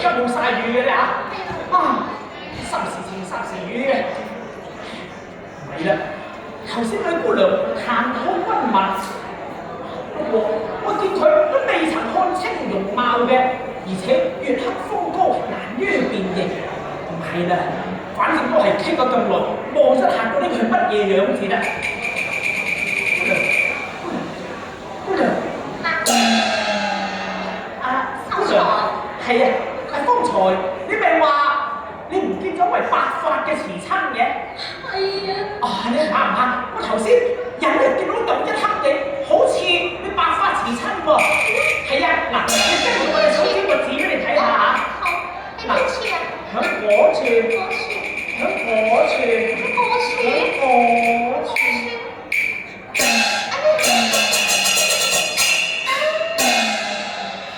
家冇曬雨嘅咧啊！霎時晴霎時雨嘅。唔係啦，頭先女姑娘談吐溫文，不過我見佢都未曾看清容貌嘅，而且月黑風高，難於辨認。唔係啦，反正都係傾咗咁耐，望咗下嗰啲佢乜嘢樣子啦。姑娘，姑娘，係啊，方才你咪話你唔見咗位白髮嘅慈親嘅？係啊。你怕唔怕？我頭先隱約見到咁一黑影，好似你白髮慈親喎。係啊，嗱，你跟住我哋數幾個字俾你睇下嚇。好，喺邊處啊？喺嗰處。喺嗰處。喺嗰處。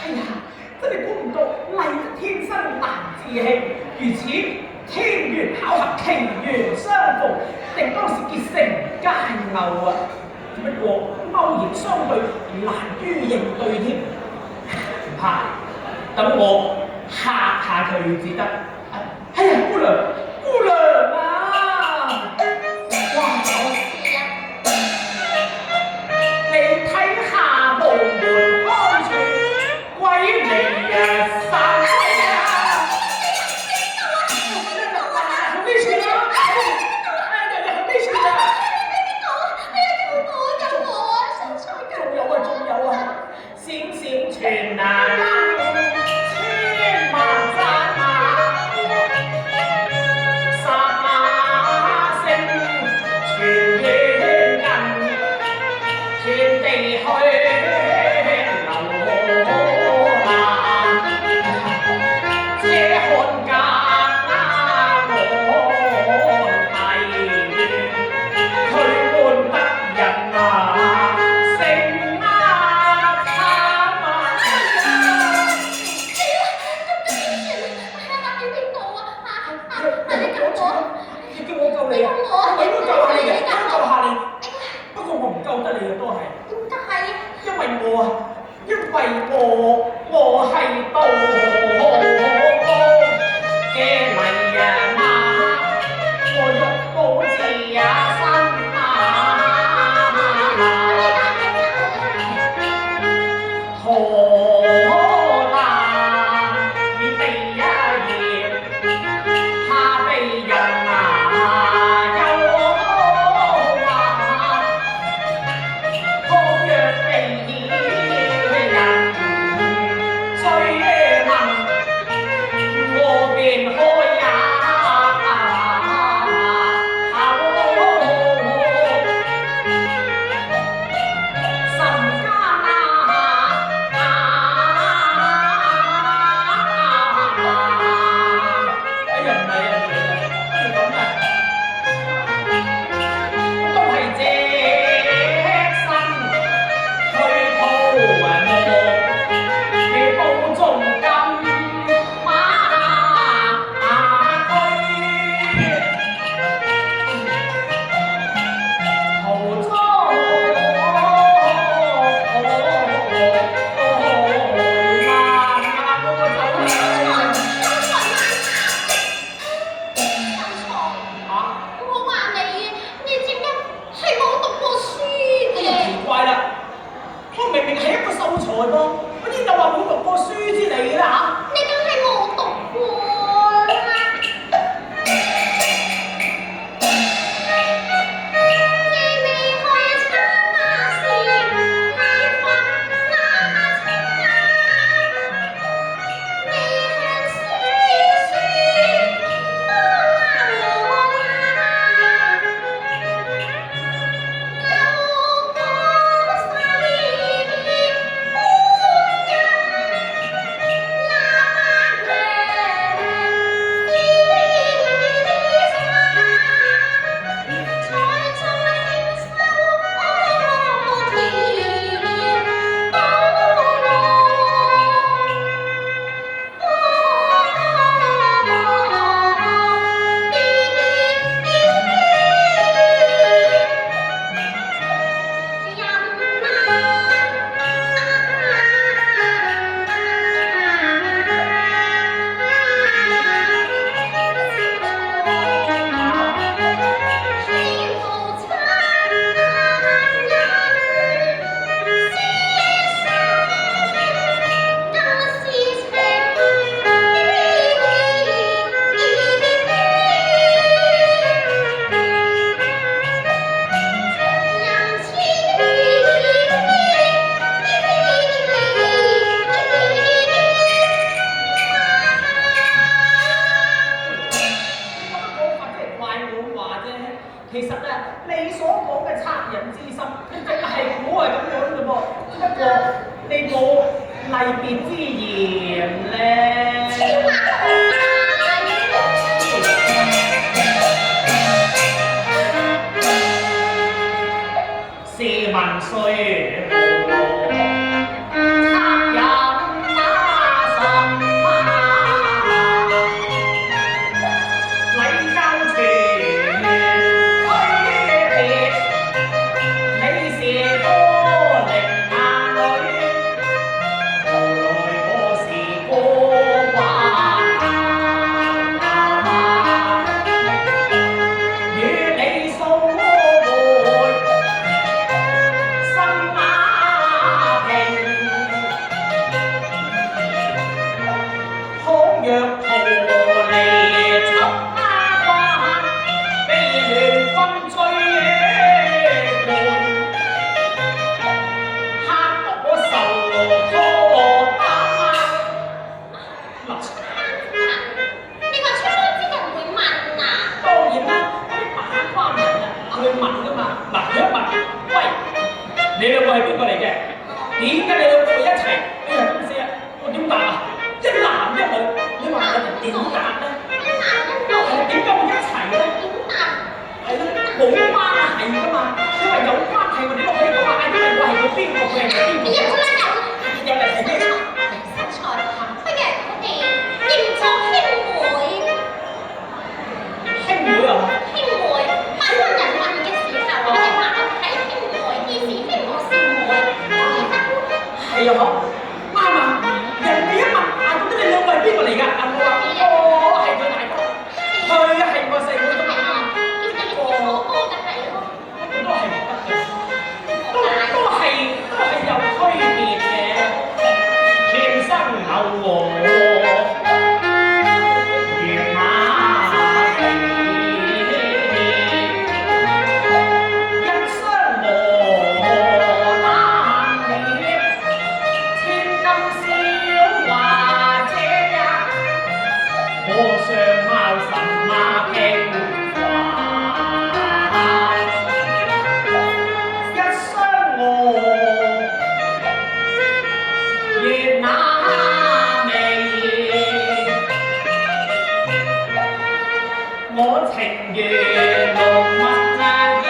哎呀，真係估唔到麗質天生難自棄，如此天緣巧合，奇緣相逢，定當是結成佳偶啊！只不過貿然相對，難於應對添。唔怕，等我嚇下佢至得。哎呀，姑娘，姑娘啊！哇！你睇下部門開住，鬼嚟啊！散鬼啊！好咩事啊？好咩事啊？仲有啊！閃閃全啊！千萬讚啊！沙聲傳遠近，傳地去流難，這看家我係佢換得人啊！成啊慘啊！你叫我救你啊！我應該救下你嘅，應該救下你。不過我唔救得你嘅都係。點解？因為我係道嘅泥啊嘛，我玉寶字啊身啊，荷蘭你地一頁，下被人啊又話，好若被人追問，我便開也口，甚艱哎呀唔係啊，不如咁啊，都係隻身去鋪你保重金馬區，途中我話你，你點解係冇讀過書嘅？奇怪啦，我明明係一個秀才噃，我邊度話冇讀過書之類啦你梗係冇讀過啦。你未去參加時，你分那情啊，你向詩書都難我啦。舊歌細面歡欣，哪別之言咧？千萬試問雖無惻隱那什麼？禮教全區別，你是多靈那女，無來我是過還與你訴回心馬平，倘若逃離出家關，被聯軍追換，嚇得我受拖打。嗱，你話出關之人會問啊？當然啦，嗰啲把關人啊，佢會問噶嘛。嗱，佢一問，喂，你兩個係邊個嚟嘅？點解你兩個會一齊？哎呀，咁死啊！我點答啊？一男一女，你話我哋點答咧？一男一女點解會一齊咧？點答？係咯，冇關係噶嘛。你話有關係，我哋都可以講話，因為我係個邊個，佢係個邊個。你一出啦有嚟係咩？實在，不如我哋認作兄妹。兄妹啊！兄妹，萬般人問嘅時候，我哋話我睇兄妹，意思兄我是妹，當然得。係啊，嗬，啱啊！人哋一問啊，咁你兩個係邊個嚟㗎？啊，我話哦，係佢大哥，佢係我細妹啫嘛。其實你哥哥就係咯。都係唔得嘅，都係有區別嘅。天生牛和，如馬蹄，一雙磨難裂，千金小華這日，我相貌神馬平凡。一雙鵝，月那眉，我情願濃密那意，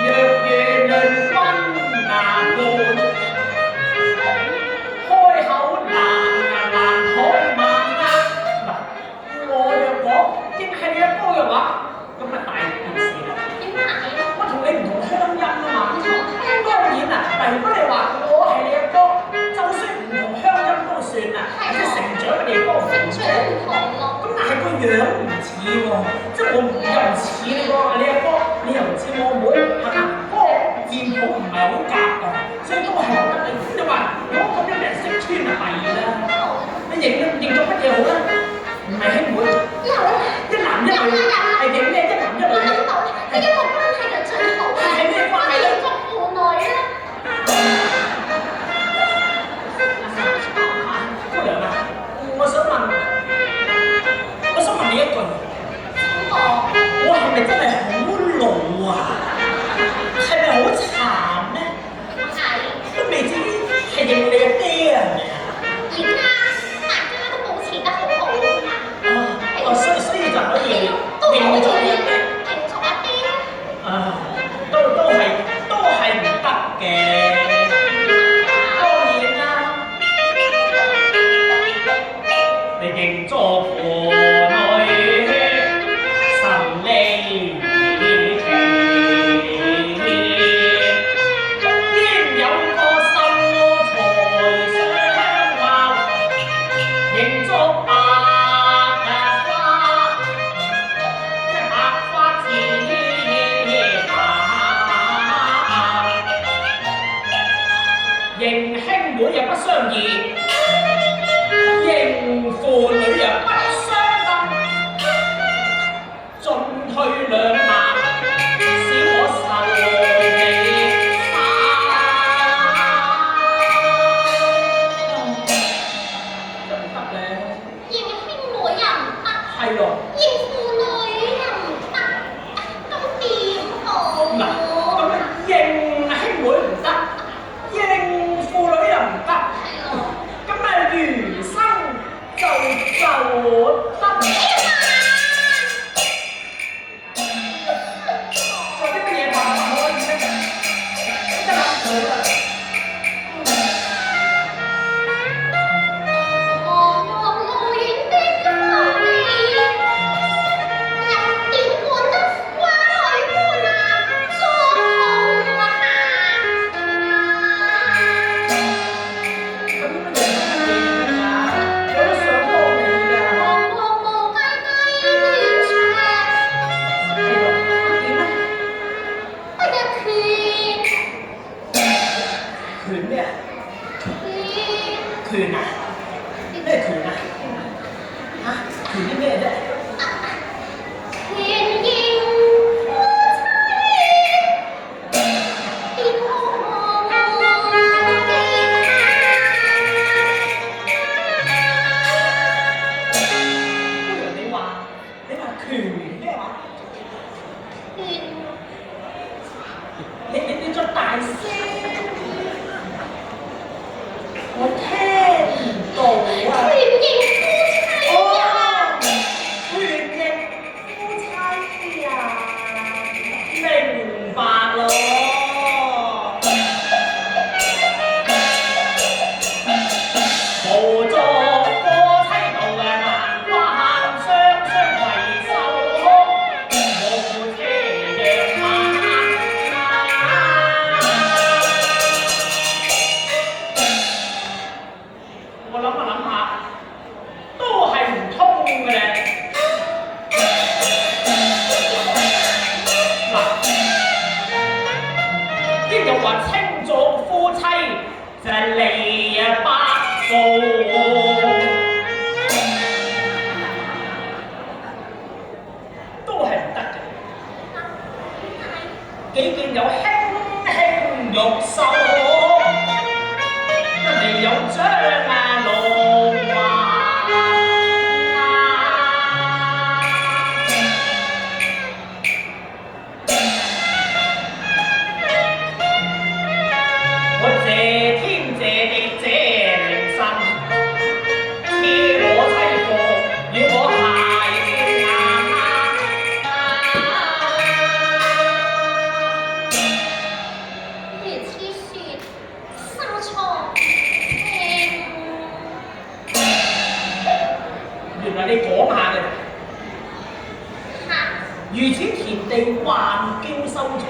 若願論君難換，開口難開萬嗱，我若果應係你阿哥嘅話，咁咪大件事啦。點解？我同你唔同鄉音啊嘛。唔同鄉當然啦，但如果你話我係你阿哥，就算唔同鄉音都算啦，即係成長嘅地方唔成同。長唔同咯。咁但係個樣唔似喎，即係我又唔似你個你阿哥，你又唔似我妹，係嘛？嗰個面譜唔係好夾㗎，所以都係唔得嘅。咁你話如果咁樣俾人識穿就係啦。你認咗乜嘢好咧？唔係兄妹，有一男一女，係認咩？一男一我女。諗到呢一個關係就最好啦。係咩關係咧？認作父女啦。姑娘啊，我想問你一句，邊個？我係咪真係好老啊？係咪好殘咧？係。都未至於係認你阿爹啊？係咪啊？而家大家都保持得好好啊。所以就可以都可以認咗你阿爹。認作阿爹。啊，都係唔得嘅。當然啦，你認作父女，神離奇，應有個心財相貌，認作白花，白花似認兄妹又不相宜，認父女又不相等，進退兩難，使我受你殺。得唔得咧？認兄妹又唔得，係咯。認父女又唔得，咁點好？嗱，咁樣認兄妹唔得，認父女又唔得，權啊？咩權啊？嚇？權啲咩啫？權應夫妻，別可忘記不如你話權咩話？權你再大聲啲，我聽唔到啊！權應夫妻呀！權應夫妻啊！明白咯。無助夫妻道難關，雙雙攜手無車讓馬。我諗下，都係唔通嘅咧。嗱，邊有話稱作夫妻就係離百步？都係唔得嘅。幾見有卿卿玉秀，未有張龍華。我謝天謝地謝靈神，賜我妻婦與我孩子啊！如此說，心錯聽。原來你講下嘅，嚇！如此田地還叫秀才。